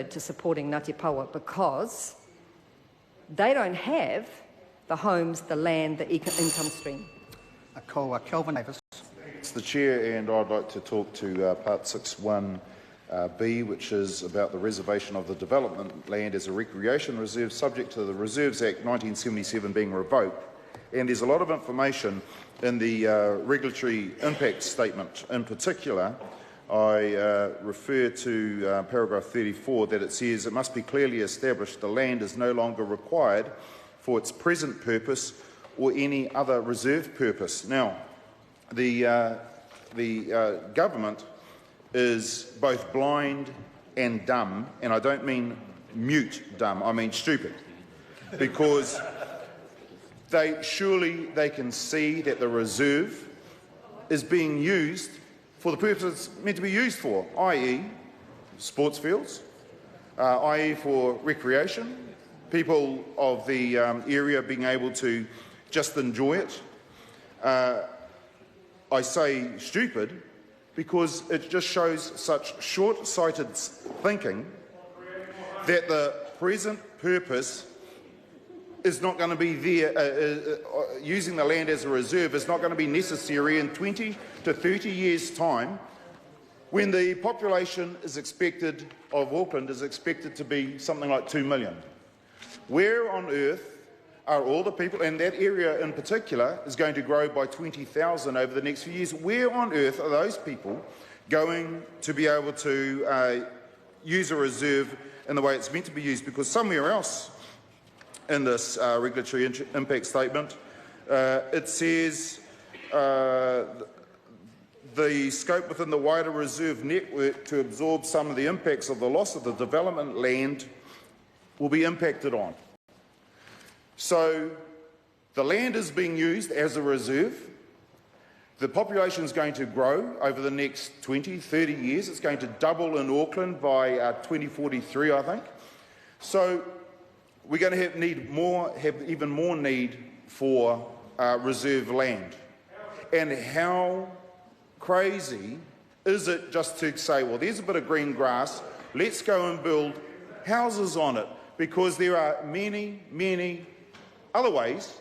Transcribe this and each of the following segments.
to supporting Ngāti Pawa because they don't have the homes, the land, the income stream. Kelvin Davis. It's the Chair, and I'd like to talk to Part 6.1b, which is about the reservation of the development land as a recreation reserve, subject to the Reserves Act 1977 being revoked. And there's a lot of information in the regulatory impact statement. In particular, I refer to paragraph 34, that it says it must be clearly established the land is no longer required for its present purpose or any other reserve purpose. Now, the government is both blind and dumb, and I don't mean mute dumb, I mean stupid, because surely they can see that the reserve is being used for the purpose it's meant to be used for, i.e. sports fields, i.e. for recreation, people of the area being able to just enjoy it. I say stupid because it just shows such short-sighted thinking that the present purpose is not going to be there, using the land as a reserve is not going to be necessary in 20 to 30 years' time, when the population is expected of Auckland is expected to be something like 2 million. Where on earth are all the people, and that area in particular is going to grow by 20,000 over the next few years, where on earth are those people going to be able to use a reserve in the way it's meant to be used? Because somewhere else in this regulatory impact statement, it says the scope within the wider reserve network to absorb some of the impacts of the loss of the development land will be impacted on. So the land is being used as a reserve. The population is going to grow over the next 20, 30 years. It's going to double in Auckland by 2043, I think. So we're going to have even more need for reserve land. And how crazy is it just to say, well, there's a bit of green grass, let's go and build houses on it, because there are many, many other ways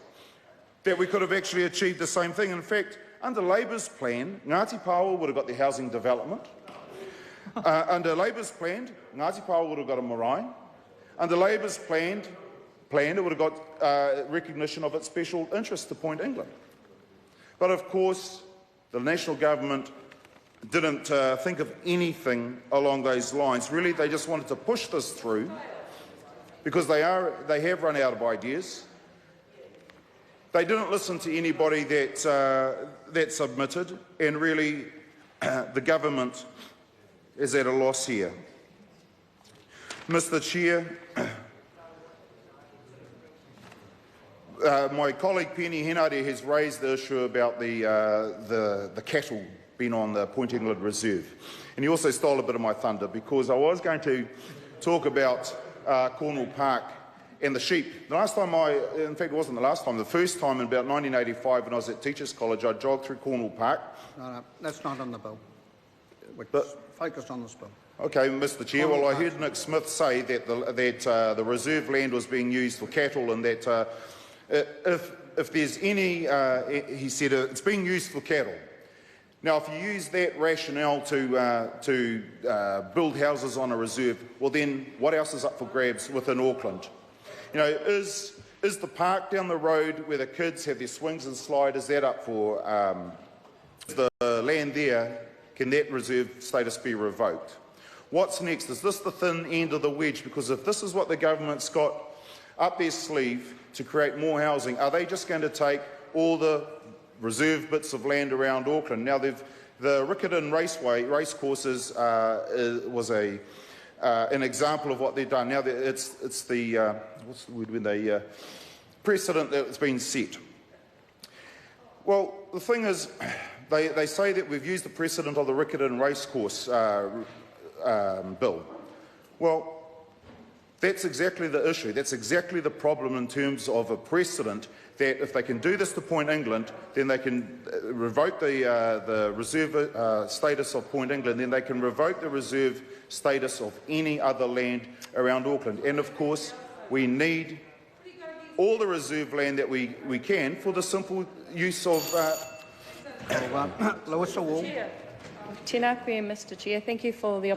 that we could have actually achieved the same thing. In fact, under Labour's plan, Ngāti Pawa would have got the housing development. Under Labour's plan, Ngāti Pawa would have got a marae. Under Labour's plan, it would have got recognition of its special interest to Point England. But of course, the national government didn't think of anything along those lines. Really, they just wanted to push this through because they have run out of ideas. They didn't listen to anybody that submitted, and really the government is at a loss here. Mr. Chair, my colleague Penny Henare has raised the issue about the cattle being on the Point England Reserve, and he also stole a bit of my thunder, because I was going to talk about Cornwall Park and the sheep. The last time in fact it wasn't the last time, the first time in about 1985 when I was at Teachers College, I jogged through Cornwall Park. No, that's not on the bill. We're focused on this bill. Okay, Mr. Chair, well, I heard Nick Smith say that the reserve land was being used for cattle, and that if there's any, he said it's being used for cattle. Now, if you use that rationale to build houses on a reserve, well then what else is up for grabs within Auckland? You know, is the park down the road where the kids have their swings and slide, is that up for the land there? Can that reserve status be revoked? What's next? Is this the thin end of the wedge? Because if this is what the government's got up their sleeve to create more housing, are they just going to take all the reserve bits of land around Auckland? Now, the Riccarton racecourses was an example of what they've done. Now, it's the what's the word when they precedent that's been set. Well, the thing is, they say that we've used the precedent of the Riccarton racecourse bill. Well, That's exactly the issue. That's exactly the problem in terms of a precedent, that if they can do this to Point England, then they can revoke the reserve status of Point England, then they can revoke the reserve status of any other land around Auckland. And of course, we need all the reserve land that we can for the simple use of... Lewis Wall. Tēnā koe, Mr. Chair. Thank you for the